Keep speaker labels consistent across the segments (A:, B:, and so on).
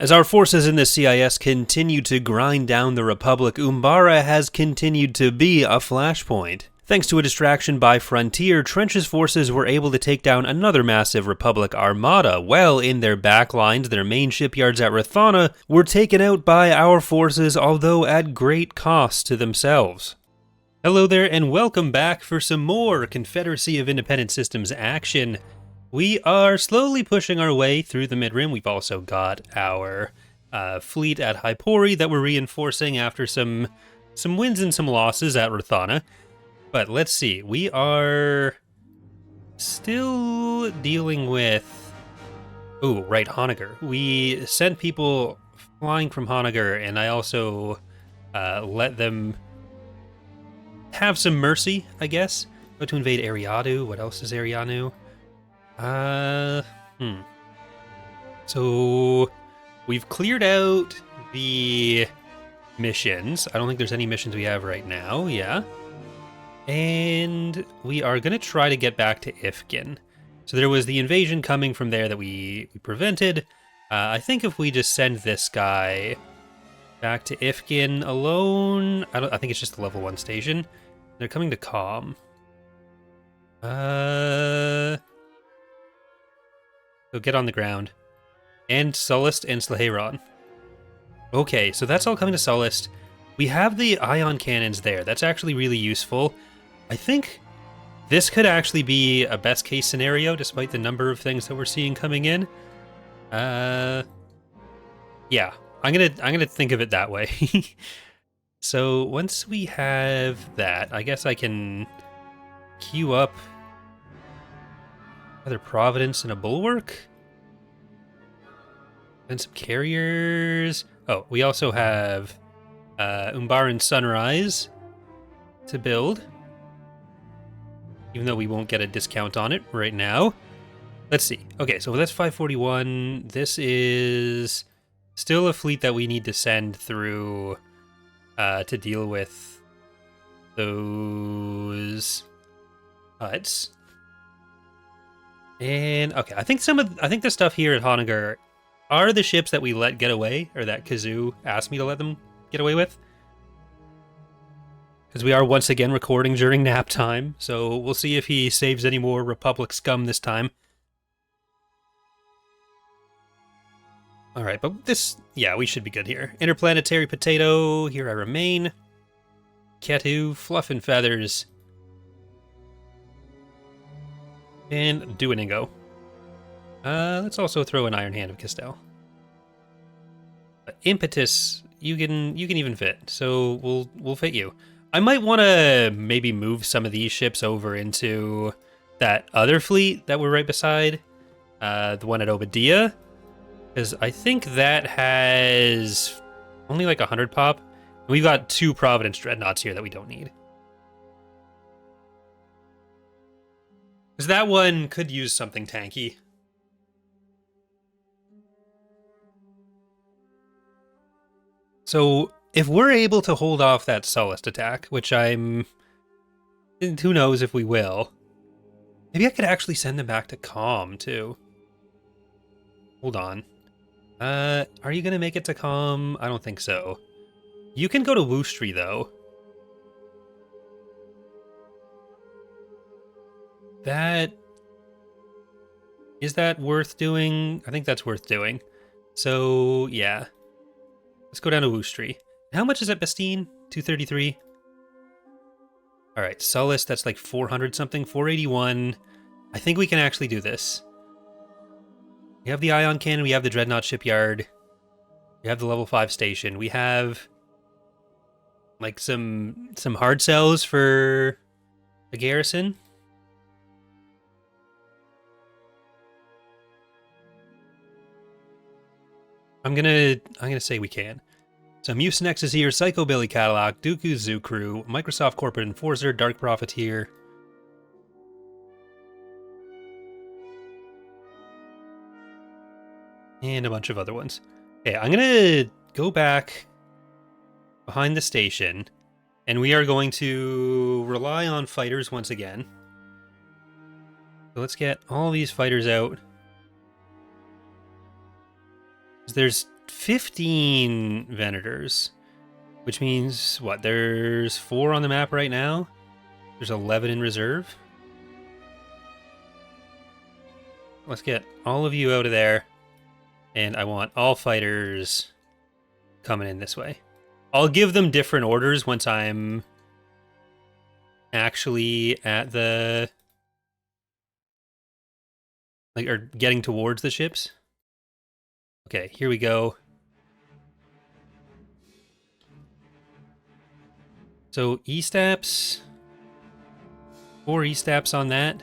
A: As our forces in the CIS continue to grind down the Republic, Umbara has continued to be a flashpoint. Thanks to a distraction by Frontier, Trench's forces were able to take down another massive Republic armada, while in their backlines, their main shipyards at Rathana were taken out by our forces, although at great cost to themselves. Hello there, and welcome back for some more Confederacy of Independent Systems action. We are slowly pushing our way through the Mid-Rim. We've also got our fleet at Hypori that we're reinforcing after some wins and some losses at Rathana. But let's see, we are still dealing with... Oh, right, Honoghr. We sent people flying from Honoghr, and I also let them have some mercy, I guess. Go to invade Eriadu. What else is Eriadu? So we've cleared out the missions. I don't think there's any missions we have right now. Yeah. And we are going to try to get back to Ifkin. So there was the invasion coming from there that we prevented. I think if we just send this guy back to Ifkin alone, I think it's just a level 1 station. They're coming to Calm. So get on the ground. And Sullust and Slaheyron. Okay, so that's all coming to Sullust. We have the ion cannons there. That's actually really useful. I think this could actually be a best case scenario, despite the number of things that we're seeing coming in. Yeah, I'm gonna think of it that way. So once we have that, I guess I can queue up another Providence and a Bulwark. And some carriers. Oh, we also have Umbaran Sunrise to build. Even though we won't get a discount on it right now. Let's see. Okay, so that's 541. This is still a fleet that we need to send through to deal with those huts. And okay, I think the stuff here at Honoghr are the ships that we let get away, or that Kashyyyk asked me to let them get away with. Because we are once again recording during nap time, so we'll see if he saves any more Republic scum this time. Alright, but this... yeah, we should be good here. Interplanetary Potato, here I remain. Ketu, Fluff and Feathers. And Duoningo. Let's also throw an Iron Hand of Castel. Impetus, you can even fit, so we'll fit you. I might want to maybe move some of these ships over into that other fleet that we're right beside, the one at Obadiah, because I think that has only like 100 pop. We've got 2 Providence Dreadnoughts here that we don't need. Because that one could use something tanky. So, if we're able to hold off that Sullust attack, which who knows if we will, maybe I could actually send them back to Calm, too. Hold on. Are you going to make it to Calm? I don't think so. You can go to Woostri, though. Is that worth doing? I think that's worth doing. So, yeah. Let's go down to Woostri. How much is it, Bastine? 233? Alright, Sullust, that's like 400 something, 481. I think we can actually do this. We have the Ion Cannon, we have the Dreadnought Shipyard, we have the level 5 station, we have like some hard cells for the garrison. I'm gonna say we can. So Mucinex is here, Psycho Billy Cadillac, Dooku Zoo Crew, Microsoft Corporate Enforcer, Dark Profiteer. And a bunch of other ones. Okay, I'm gonna go back behind the station, and we are going to rely on fighters once again. So let's get all these fighters out. There's 15 Venators, which means, what, there's 4 on the map right now? There's 11 in reserve? Let's get all of you out of there, and I want all fighters coming in this way. I'll give them different orders once I'm actually at the... like, or getting towards the ships. Okay, here we go. So, E-Staps. 4 E-Staps on that.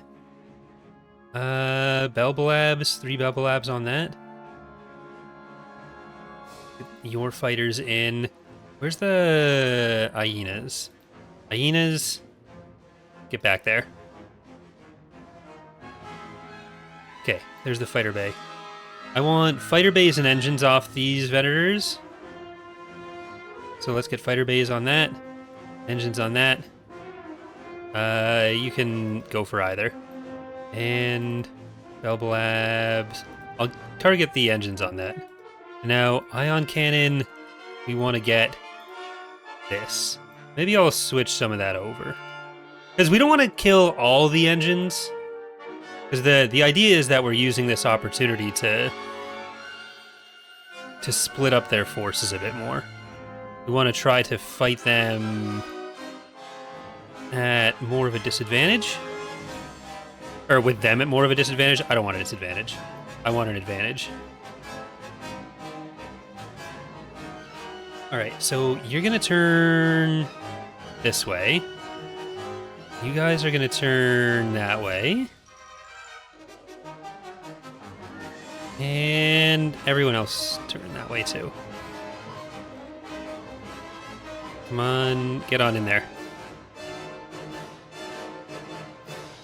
A: Belbalabs, 3 Belbalabs on that. Get your fighters in. Where's the hyenas? Hyenas, get back there. Okay, there's the fighter bay. I want fighter bays and engines off these Venators. So let's get fighter bays on that. Engines on that. You can go for either. And Belbalabs. I'll target the engines on that. Now, ion cannon, we want to get this. Maybe I'll switch some of that over. Because we don't want to kill all the engines. Because the idea is that we're using this opportunity to split up their forces a bit more. We want to try to fight them at more of a disadvantage. Or with them at more of a disadvantage. I don't want a disadvantage. I want an advantage. Alright, so you're going to turn this way. You guys are going to turn that way. And everyone else turn that way too. Come on, get on in there.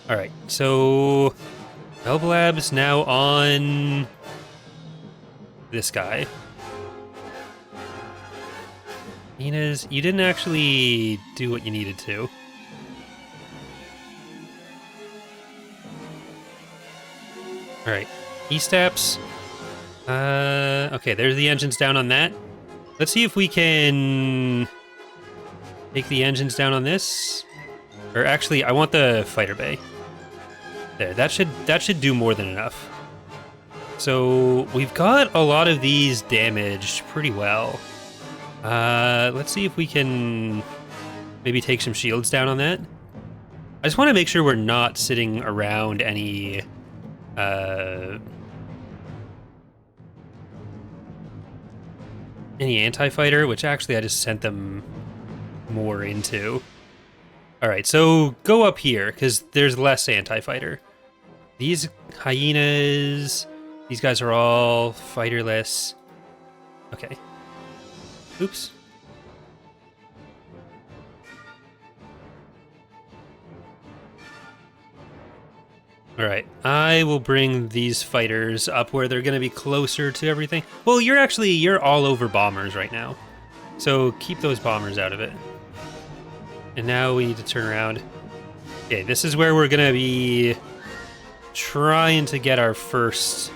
A: Alright, so Belbalab's now on this guy. Hyenas, you didn't actually do what you needed to. Alright, E-Staps. Okay, there's the engines down on that. Let's see if we can take the engines down on this. Or actually, I want the fighter bay. There, that should do more than enough. So we've got a lot of these damaged pretty well. Let's see if we can maybe take some shields down on that. I just want to make sure we're not sitting around any anti-fighter, which actually I just sent them more into. Alright, so go up here, because there's less anti-fighter. These hyenas, these guys are all fighterless. Okay. Oops. Alright, I will bring these fighters up where they're going to be closer to everything. Well, you're all over bombers right now. So keep those bombers out of it. And now we need to turn around. Okay, this is where we're going to be trying to get our first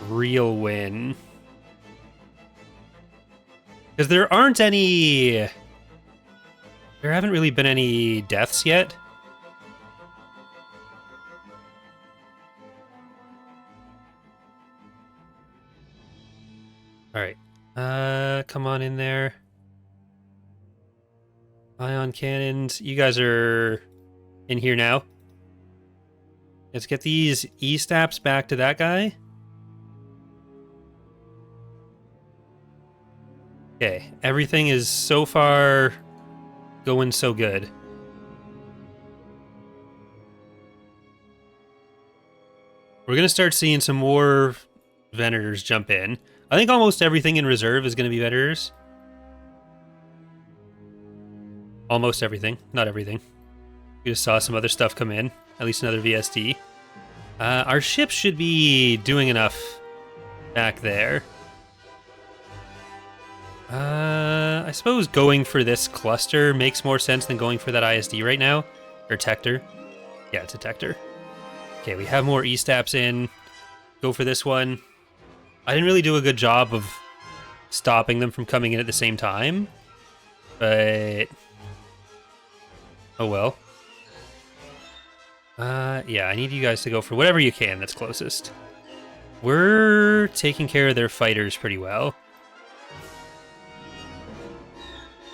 A: real win. Because there aren't any... There haven't really been any deaths yet. Alright. Come on in there. Ion cannons. You guys are in here now. Let's get these E-Staps back to that guy. Okay, everything is so far going so good. We're going to start seeing some more Venators jump in. I think almost everything in reserve is going to be Venators. Almost everything. Not everything. We just saw some other stuff come in. At least another VSD. Our ship should be doing enough back there. I suppose going for this cluster makes more sense than going for that ISD right now. Or Tector. Yeah, it's a Tector. Okay, we have more E-Staps in. Go for this one. I didn't really do a good job of stopping them from coming in at the same time. But oh well. Yeah, I need you guys to go for whatever you can that's closest. We're taking care of their fighters pretty well.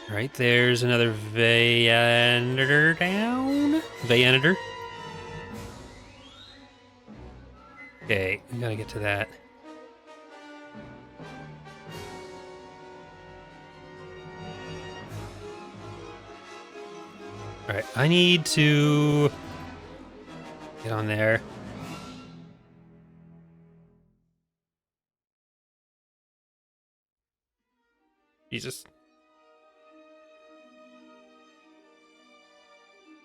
A: Alright, there's another Veanator down. Veanator. Okay, we gotta get to that. Alright, I need to get on there. Jesus.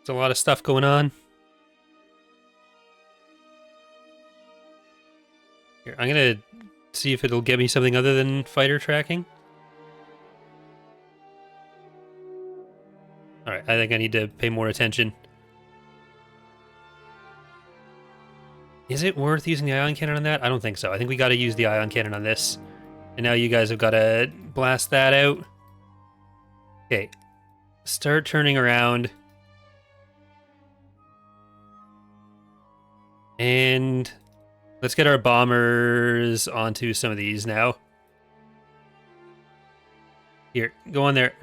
A: There's a lot of stuff going on. Here, I'm gonna see if it'll get me something other than fighter tracking. Alright, I think I need to pay more attention. Is it worth using the ion cannon on that? I don't think so. I think we gotta use the ion cannon on this. And now you guys have gotta blast that out. Okay. Start turning around. And let's get our bombers onto some of these now. Here, go on there.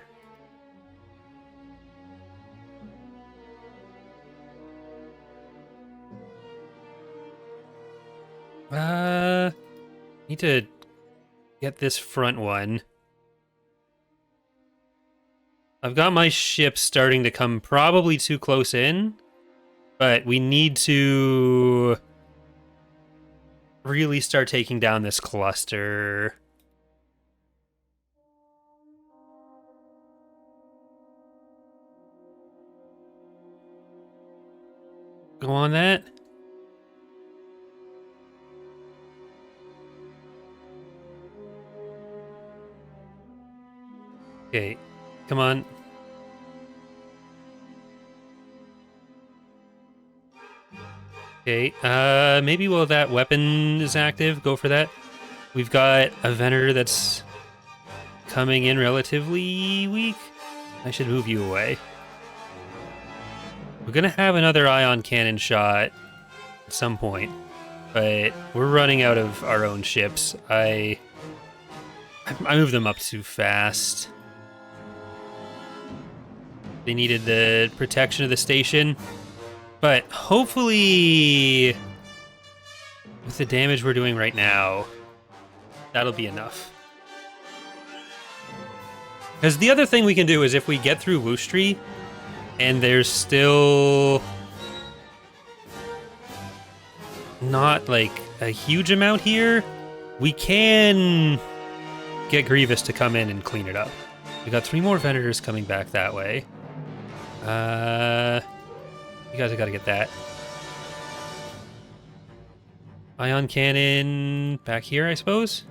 A: Need to get this front one. I've got my ship starting to come probably too close in, but we need to really start taking down this cluster. Go on that. Okay, come on. Okay, maybe while that weapon is active, go for that. We've got a Venator that's coming in relatively weak. I should move you away. We're gonna have another ion cannon shot at some point, but we're running out of our own ships. I moved them up too fast. They needed the protection of the station. But hopefully, with the damage we're doing right now, that'll be enough. Because the other thing we can do is if we get through Woostri, and there's still not like a huge amount here, we can get Grievous to come in and clean it up. We got 3 more Venators coming back that way. You guys have got to get that. Ion cannon back here, I suppose?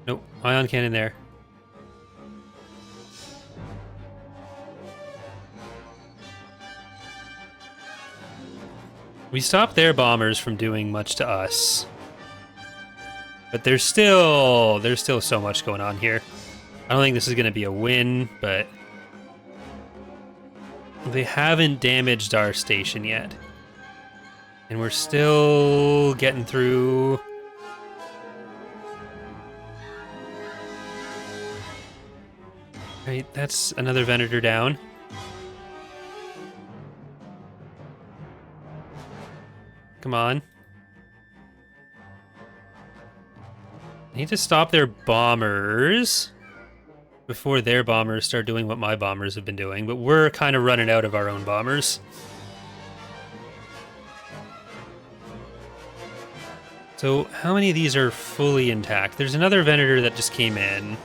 A: Nope, ion cannon there. We stopped their bombers from doing much to us. But there's still so much going on here. I don't think this is going to be a win, but they haven't damaged our station yet. And we're still getting through. Right, that's another Venator down. Come on. I need to stop their bombers before their bombers start doing what my bombers have been doing, but we're kind of running out of our own bombers. So how many of these are fully intact? There's another Venator that just came in.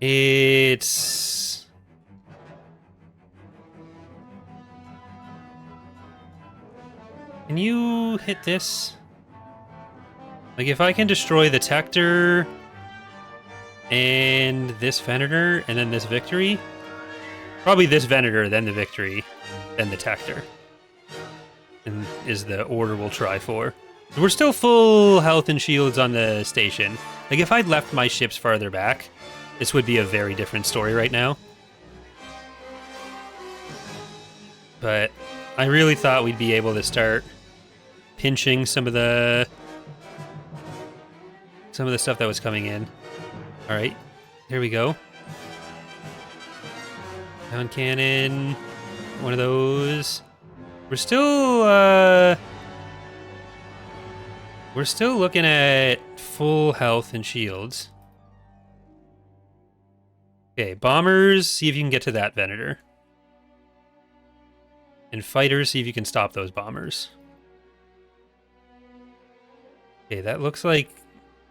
A: It's... Can you hit this? Like, if I can destroy the Tector and this Venator and then this Victory, probably this Venator, then the Victory, then the Tector, and is the order we'll try for. We're still full health and shields on the station. Like, if I'd left my ships farther back, this would be a very different story right now. But I really thought we'd be able to start pinching some of the stuff that was coming in. All right, here we go. Down cannon, one of those. We're still looking at full health and shields. Okay, bombers, see if you can get to that Venator. And fighters, see if you can stop those bombers. Okay, that looks like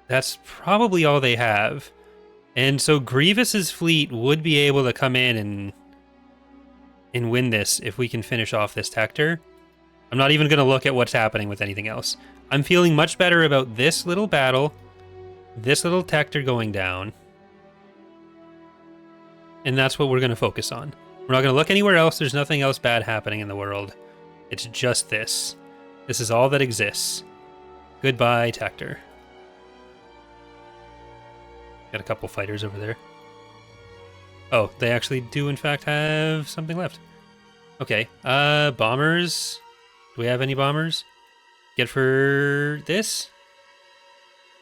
A: that's probably all they have. And so Grievous's fleet would be able to come in and win this if we can finish off this Tector. I'm not even going to look at what's happening with anything else. I'm feeling much better about this little battle, this little Tector going down. And that's what we're going to focus on. We're not going to look anywhere else. There's nothing else bad happening in the world. It's just this. This is all that exists. Goodbye, Tector. Got a couple fighters over there. Oh, they actually do in fact have something left. Okay, bombers. Do we have any bombers? Get for this.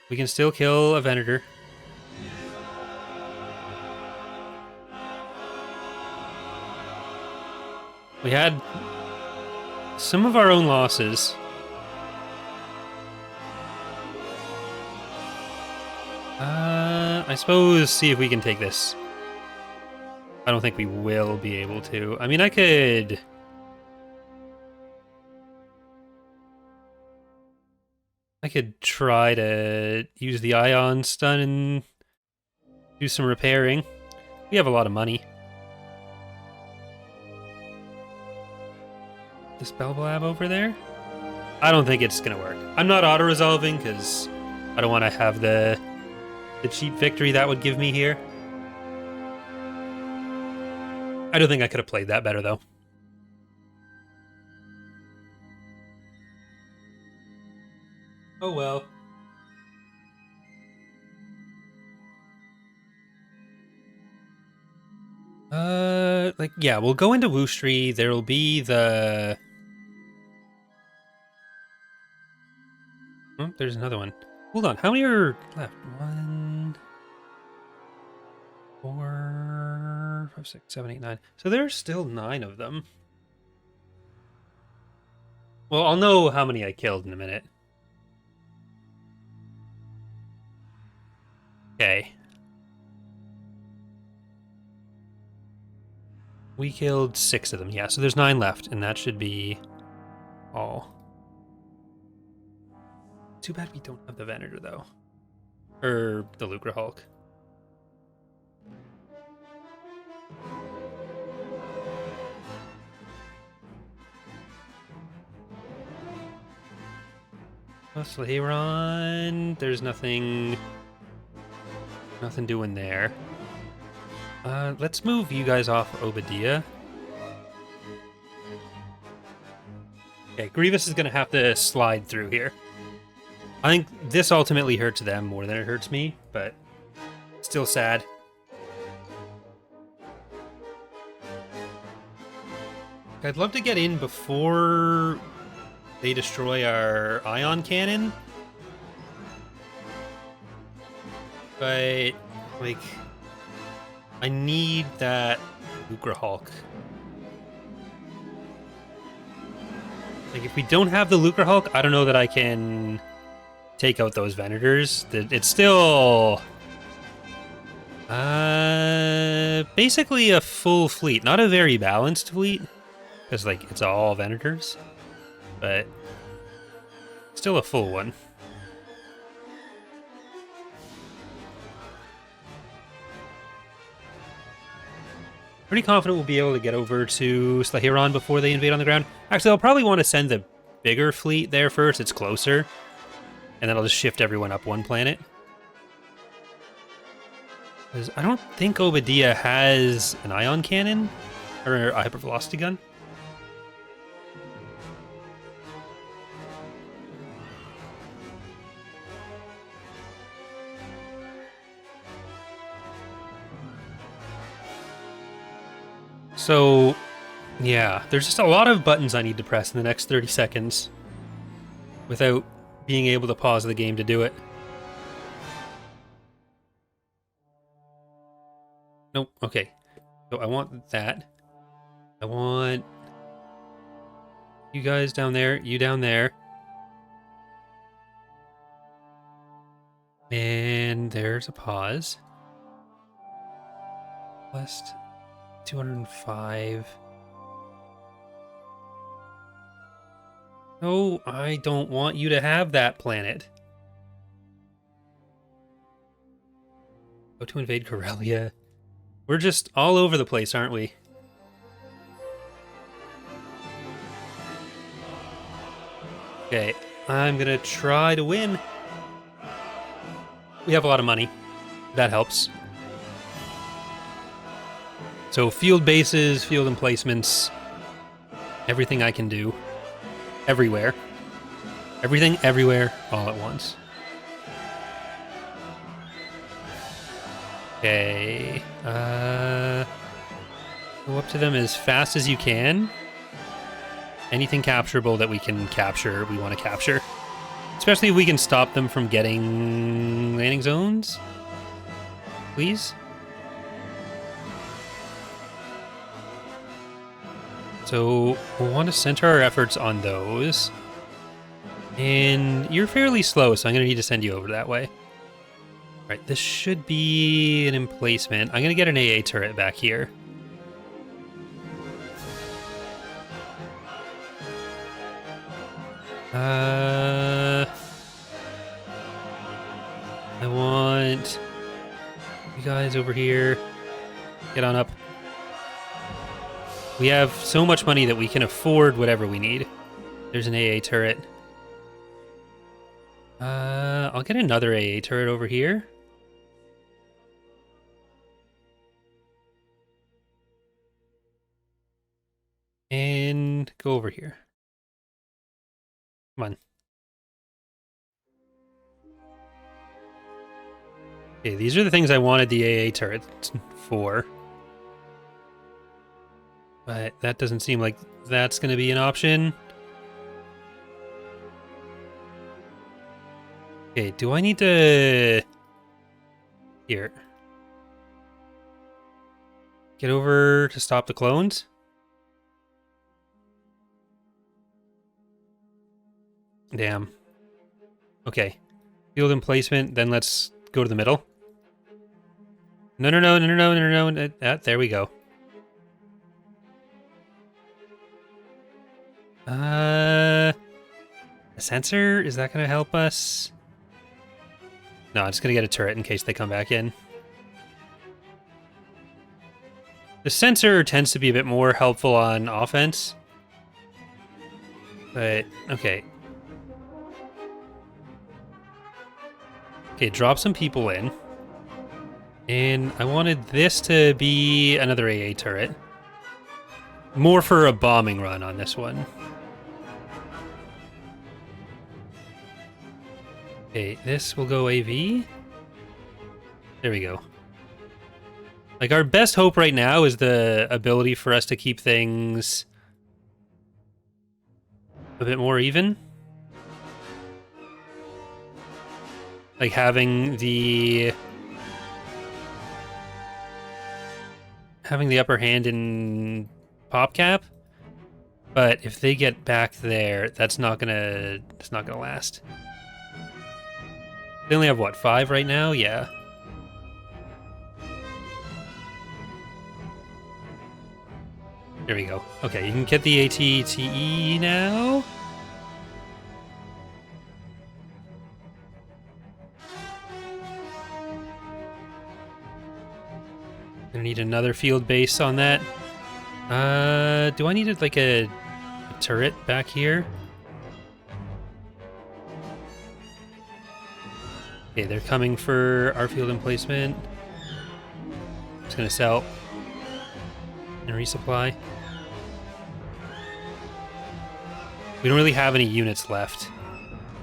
A: We can still kill a Venator. We had some of our own losses. I suppose see if we can take this. I don't think we will be able to. I mean, I could try to use the ion stun and do some repairing. We have a lot of money. This Belblab over there? I don't think it's gonna work. I'm not auto-resolving because I don't want to have the cheap victory that would give me here. I don't think I could have played that better, though. Oh well. Yeah, we'll go into Woostri. There'll be the... Oh, there's another one. Hold on, how many are left? 1, 4, 5, 6, 7, 8, 9. So there's still 9 of them. Well, I'll know how many I killed in a minute. Okay. We killed 6 of them, yeah, so there's 9 left, and that should be all. Too bad we don't have the Venator, though. Or the Lucre Hulk. Slaheyron, there's nothing doing there. Let's move you guys off Obadiah. Okay, Grievous is going to have to slide through here. I think this ultimately hurts them more than it hurts me, but still sad. I'd love to get in before they destroy our ion cannon. But, like, I need that Lucre Hulk. Like, if we don't have the Lucre Hulk, I don't know that I can take out those Venators. It's still... basically a full fleet. Not a very balanced fleet, because, like, it's all Venators. But still a full one. Pretty confident we'll be able to get over to Slaheyron before they invade on the ground. Actually, I'll probably want to send the bigger fleet there first. It's closer. And then I'll just shift everyone up one planet. Because I don't think Obadiah has an ion cannon or a hypervelocity gun. So, yeah, there's just a lot of buttons I need to press in the next 30 seconds without being able to pause the game to do it. Nope, okay. So I want that. I want you guys down there, you down there. And there's a pause. Plus 205. No, I don't want you to have that planet. Go to invade Corellia. We're just all over the place, aren't we? Okay, I'm gonna try to win. We have a lot of money. That helps. So field bases, field emplacements, everything I can do. Everywhere. Everything, everywhere, all at once. Okay. Go up to them as fast as you can. Anything capturable that we can capture, we want to capture. Especially if we can stop them from getting landing zones. Please? So we'll want to center our efforts on those. And you're fairly slow, so I'm going to need to send you over that way. All right, this should be an emplacement. I'm going to get an AA turret back here. I want you guys over here. Get on up. We have so much money that we can afford whatever we need. There's an AA turret. I'll get another AA turret over here. And go over here. Come on. Okay, these are the things I wanted the AA turret for. But that doesn't seem like that's going to be an option. Okay, do I need to... Here. Get over to stop the clones? Damn. Okay. Field emplacement, then let's go to the middle. No. There we go. A sensor? Is that going to help us? No, I'm just going to get a turret in case they come back in. The sensor tends to be a bit more helpful on offense. But, okay. Okay, drop some people in. And I wanted this to be another AA turret. More for a bombing run on this one. Okay, this will go AV. There we go. Like, our best hope right now is the ability for us to keep things a bit more even. Like, having the upper hand in PopCap. But if they get back there, it's not gonna last. They only have, what, 5 right now? Yeah. There we go. Okay, you can get the ATTE now. Gonna need another field base on that. Do I need like a turret back here? Okay, they're coming for our field emplacement. Just gonna sell and resupply. We don't really have any units left.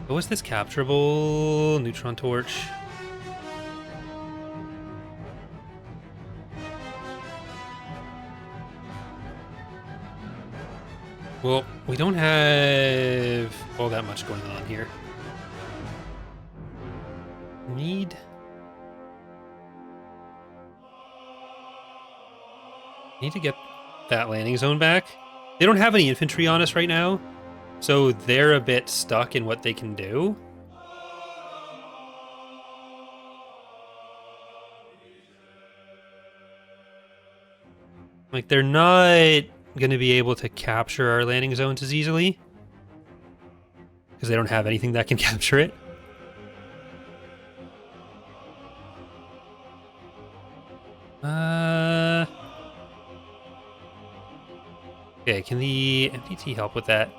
A: What was this capturable? Neutron torch. Well, we don't have all that much going on here. Need to get that landing zone back. They don't have any infantry on us right now, so they're a bit stuck in what they can do. Like, they're not going to be able to capture our landing zones as easily because they don't have anything that can capture it. Okay, can the MPT help with that?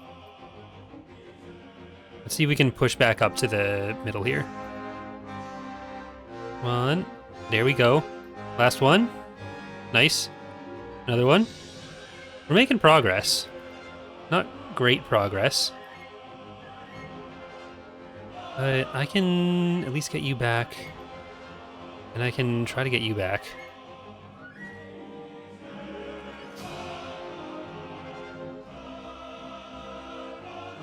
A: Let's see if we can push back up to the middle here. One. There we go. Last one. Nice. Another one. We're making progress. Not great progress. But I can at least get you back. And I can try to get you back.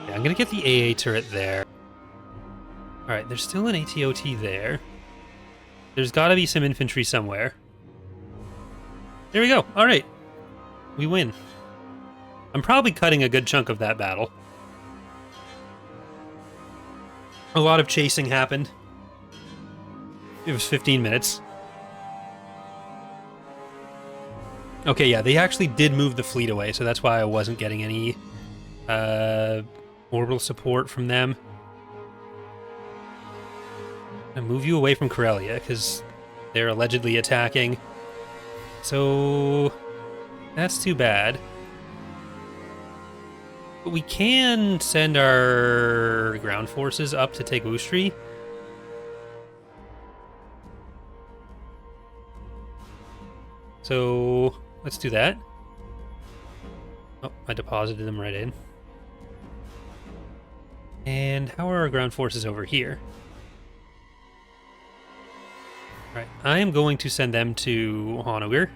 A: Yeah, I'm gonna get the AA turret there. Alright, there's still an ATOT there. There's gotta be some infantry somewhere. There we go. Alright. We win. I'm probably cutting a good chunk of that battle. A lot of chasing happened. It was 15 minutes. Okay, yeah, they actually did move the fleet away, so that's why I wasn't getting any orbital support from them. I move you away from Karelia, because they're allegedly attacking. So that's too bad. But we can send our ground forces up to take Woostri. So let's do that. Oh, I deposited them right in. And how are our ground forces over here? Right, I am going to send them to Honoghr.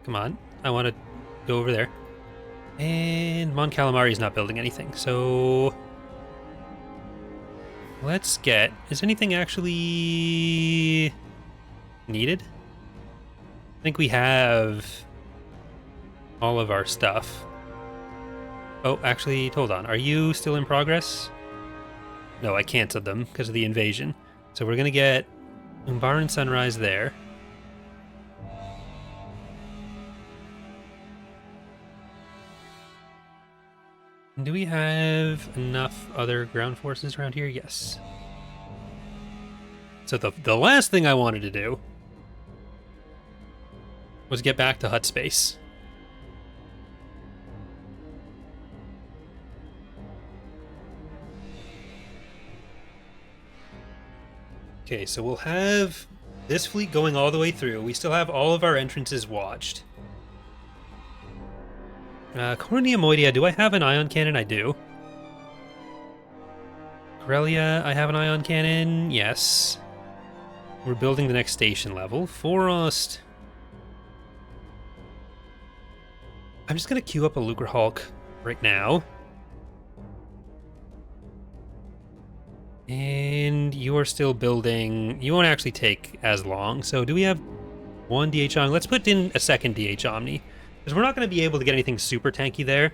A: Come on, I want to go over there. And Mon Calamari is not building anything, so let's get... Is anything actually needed? I think we have all of our stuff. Oh, actually, hold on. Are you still in progress? No, I canceled them because of the invasion. So we're going to get Umbaran Sunrise there. Do we have enough other ground forces around here? Yes. So the last thing I wanted to do was get back to hut space. Okay, so we'll have this fleet going all the way through. We still have all of our entrances watched. Koru Neimoidia, do I have an ion cannon? I do. Karelia, I have an ion cannon. Yes. We're building the next station level. Forest. I'm just going to queue up a Lucre Hulk right now. And you are still building... You won't actually take as long. So do we have one DH Omni? Let's put in a second DH Omni. Because we're not going to be able to get anything super tanky there.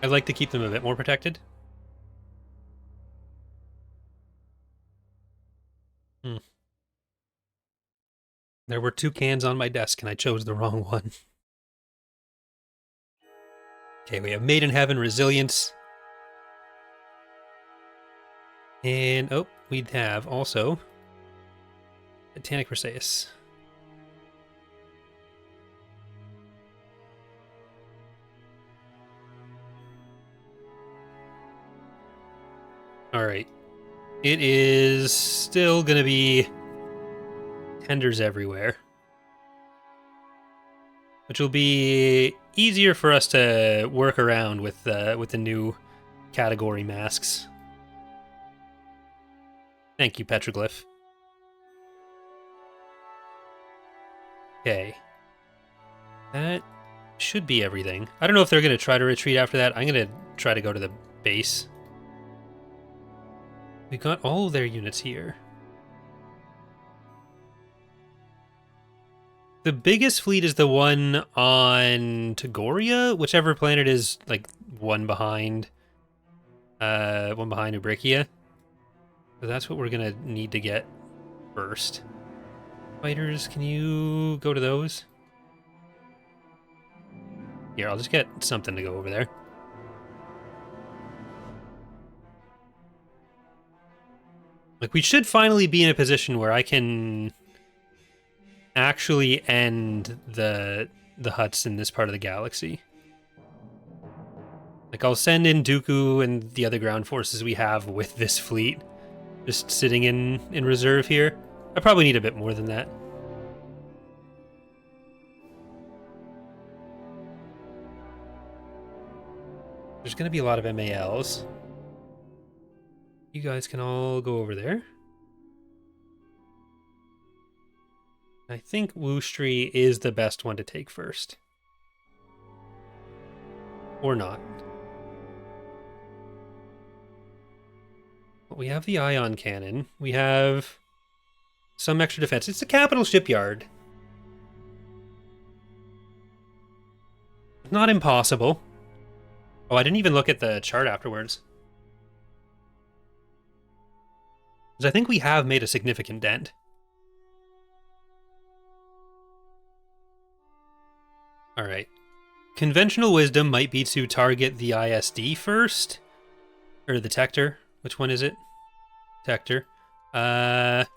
A: I'd like to keep them a bit more protected. There were 2 cans on my desk and I chose the wrong one. Okay, we have Made in Heaven, Resilience. And, oh, we'd have also Titanic Perseus. Alright. It is still gonna be tenders everywhere. Which will be easier for us to work around with the new category masks. Thank you, Petroglyph. Okay. That should be everything. I don't know if they're going to try to retreat after that. I'm going to try to go to the base. We got all of their units here. The biggest fleet is the one on Tagoria, whichever planet is like one behind Ubrikia. So that's what we're gonna need to get first. Fighters, can you go to those? Here, I'll just get something to go over there. Like, we should finally be in a position where I can actually end the huts in this part of the galaxy. Like, I'll send in Dooku and the other ground forces we have with this fleet, just sitting in reserve here. I probably need a bit more than that. There's going to be a lot of MALs. You guys can all go over there. I think Woostri is the best one to take first. Or not. But we have the ion cannon. We have some extra defense. It's the capital shipyard. Not impossible. Oh, I didn't even look at the chart afterwards. Because I think we have made a significant dent. Alright. Conventional wisdom might be to target the ISD first. Or the Tector. Which one is it? Tector. But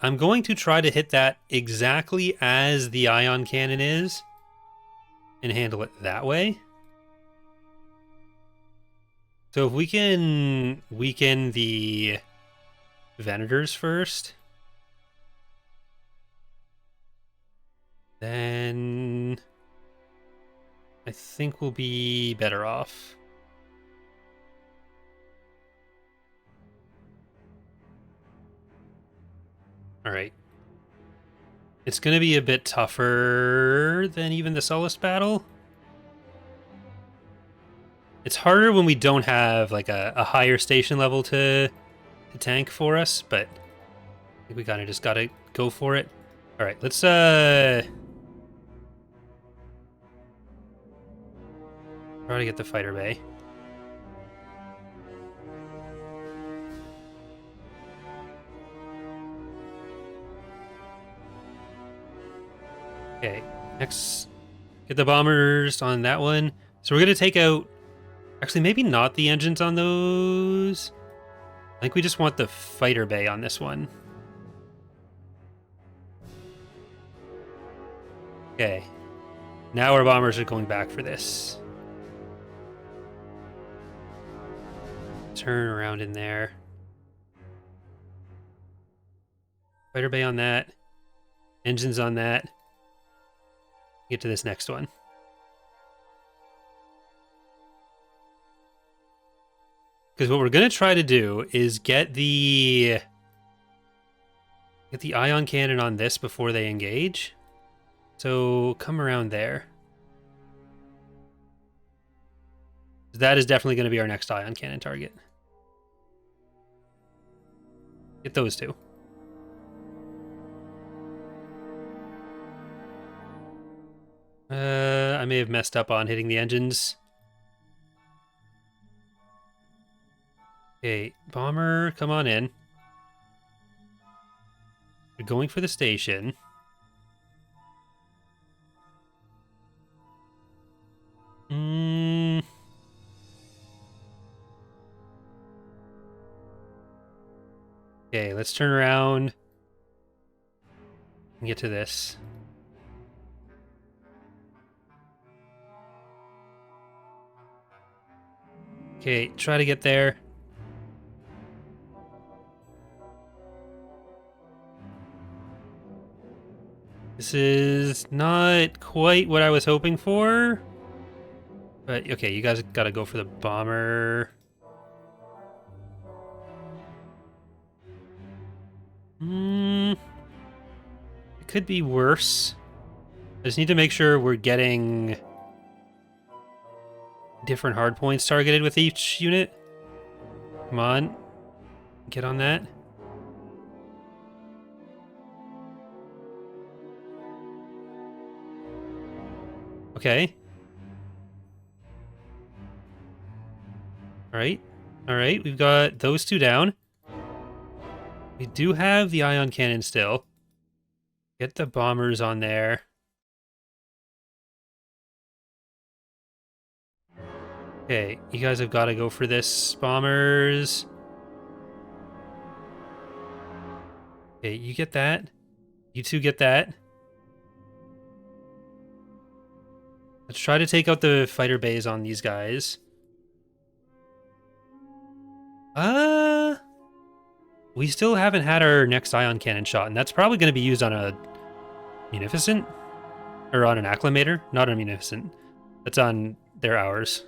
A: I'm going to try to hit that exactly as the ion cannon is. And handle it that way. So if we can weaken the Venators first, then I think we'll be better off. All right. It's going to be a bit tougher than even the Sullust battle. It's harder when we don't have like a higher station level to tank for us, but I think we kind of just got to go for it. All right, let's try to get the fighter bay. Okay, next, get the bombers on that one. So we're going to take out, actually maybe not the engines on those. I think we just want the fighter bay on this one. Okay, now our bombers are going back for this. Turn around in there. Fighter bay on that. Engines on that. Get to this next one. Because what we're going to try to do is get the ion cannon on this before they engage. So come around there. That is definitely going to be our next ion cannon target. Get those two. I may have messed up on hitting the engines. Okay, bomber, come on in. We're going for the station. Okay, let's turn around and get to this. Okay, try to get there. This is not quite what I was hoping for. But, okay, you guys gotta go for the bomber. could be worse. I just need to make sure we're getting different hardpoints targeted with each unit. Come on. Get on that. Okay. Alright. Alright, we've got those two down. We do have the ion cannon still. Get the bombers on there. Okay, you guys have got to go for this. Bombers. Okay, you get that. You two get that. Let's try to take out the fighter bays on these guys. We still haven't had our next ion cannon shot, and that's probably going to be used on a Munificent? Or on an Acclimator? Not a Munificent. That's on their hours.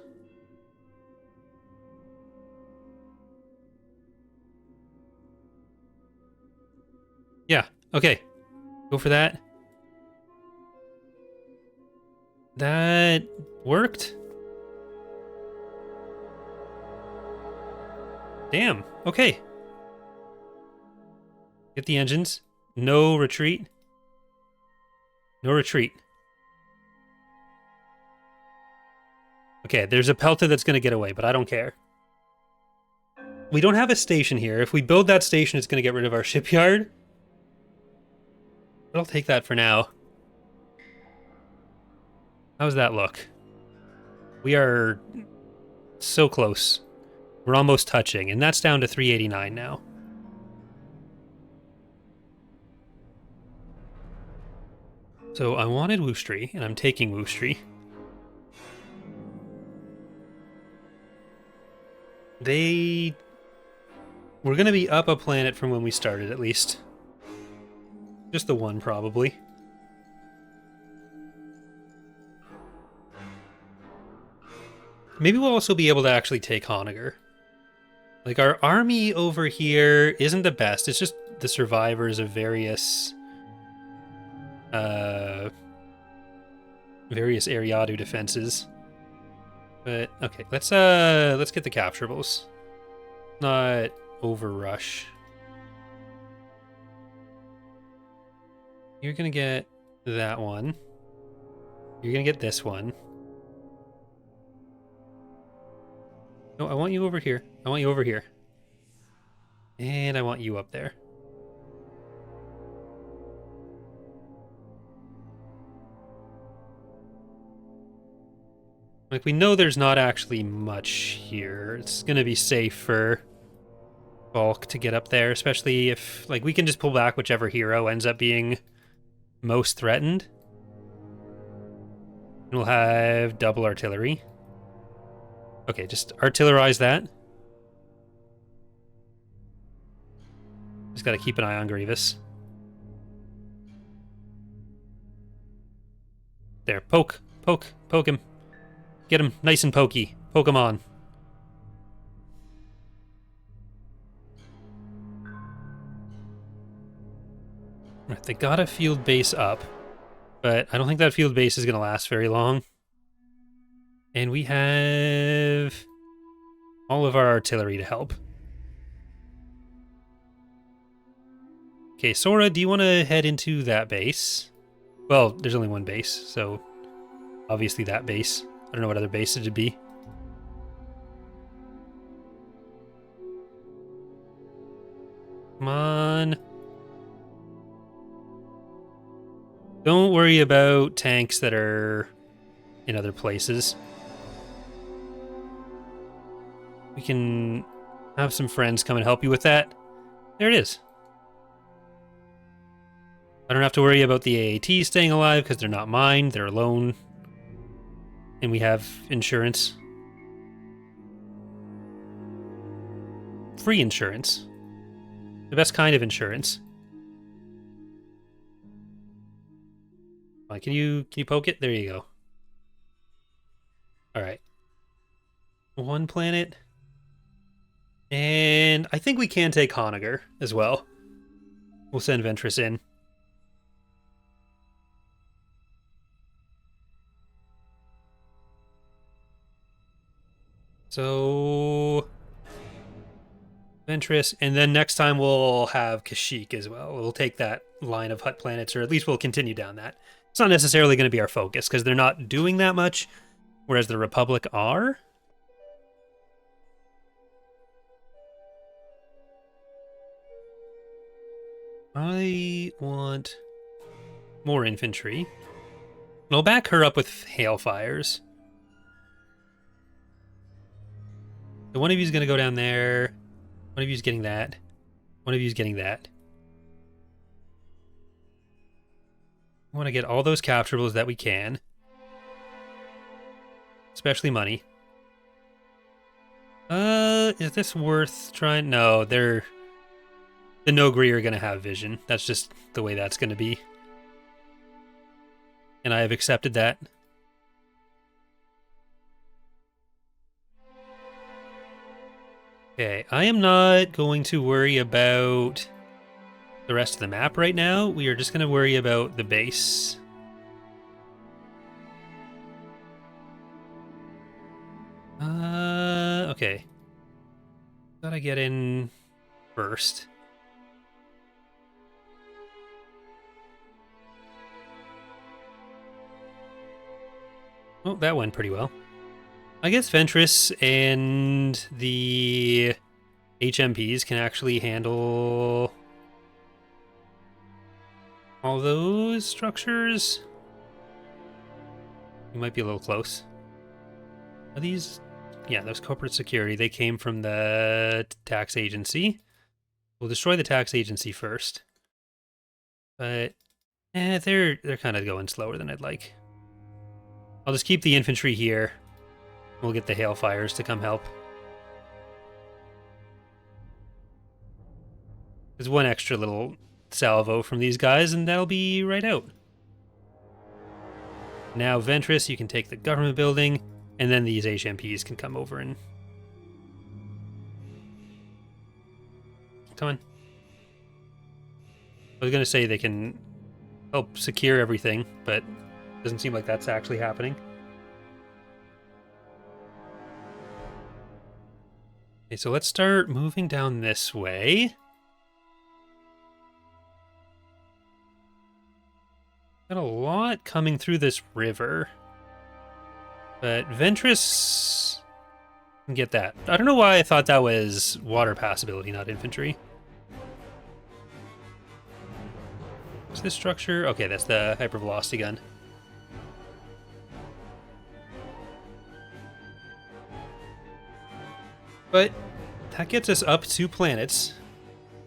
A: Yeah, okay. Go for that. That worked? Damn, okay. Get the engines. No retreat. No retreat. Okay, there's a Pelta that's going to get away, but I don't care. We don't have a station here. If we build that station, it's going to get rid of our shipyard. But I'll take that for now. How's that look? We are so close. We're almost touching, and that's down to 389 now. So I wanted Woostri, and I'm taking Woostri. We're going to be up a planet from when we started, at least. Just the one, probably. Maybe we'll also be able to actually take Honoghr. Like, our army over here isn't the best. It's just the survivors of various Eriadu defenses. But okay, let's get the capturables. Not overrush. You're gonna get that one. You're gonna get this one. No, I want you over here. I want you over here. And I want you up there. Like, we know there's not actually much here. It's gonna be safe for Bulk to get up there, especially if, like, we can just pull back whichever hero ends up being most threatened. And we'll have double artillery. Okay, just artillerize that. Just gotta keep an eye on Grievous. There, poke him. Get him nice and pokey. Poke him on. Right, they got a field base up, but I don't think that field base is going to last very long. And we have all of our artillery to help. Okay, Sora, do you want to head into that base? Well, there's only one base, so obviously that base. I don't know what other base it'd be. Come on. Don't worry about tanks that are in other places. We can have some friends come and help you with that. There it is. I don't have to worry about the AAT staying alive because they're not mine. They're alone. And we have insurance. Free insurance. The best kind of insurance. Can you poke it? There you go. Alright. One planet. And I think we can take Honoghr as well. We'll send Ventress in. So Ventress, and then next time we'll have Kashyyyk as well. We'll take that line of hut planets, or at least we'll continue down that. It's not necessarily going to be our focus, because they're not doing that much, whereas the Republic are. I want more infantry. And I'll back her up with hailfires. So one of you is going to go down there. One of you is getting that. One of you is getting that. I want to get all those capturables that we can. Especially money. Is this worth trying? No, the Honoghr are going to have vision. That's just the way that's going to be. And I have accepted that. Okay, I am not going to worry about the rest of the map right now. We are just going to worry about the base. Okay. Gotta get in first. Oh, that went pretty well. I guess Ventress and the HMPs can actually handle all those structures. You might be a little close. Are these? Yeah, those corporate security. They came from the tax agency. We'll destroy the tax agency first. But they're kind of going slower than I'd like. I'll just keep the infantry here. We'll get the hailfires to come help. There's one extra little salvo from these guys, and that'll be right out. Now, Ventress, you can take the government building, and then these HMPs can come over and... Come on. I was going to say they can help secure everything, but it doesn't seem like that's actually happening. Okay, so let's start moving down this way. Got a lot coming through this river. But Ventress can get that. I don't know why I thought that was water passability, not infantry. What's this structure? Okay, that's the hypervelocity gun. But that gets us up 2 planets.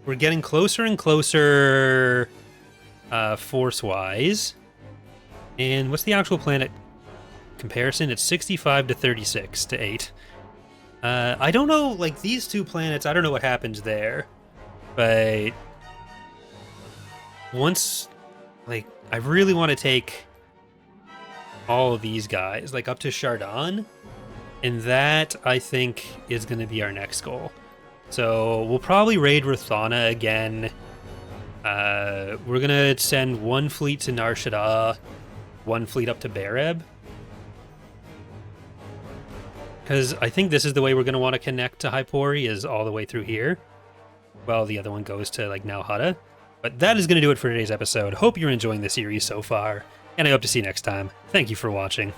A: We're getting closer and closer force-wise. And what's the actual planet comparison? It's 65 to 36 to 8. I don't know, like, these 2 planets, I don't know what happens there. But once, like, I really want to take all of these guys, like, up to Chardon. And that, I think, is going to be our next goal. So we'll probably raid Ruthana again. We're going to send 1 fleet to Nar Shaddaa, 1 fleet up to Bereb. Because I think this is the way we're going to want to connect to Hypori, is all the way through here. Well, the other one goes to, like, Nalhada. But that is going to do it for today's episode. Hope you're enjoying the series so far, and I hope to see you next time. Thank you for watching.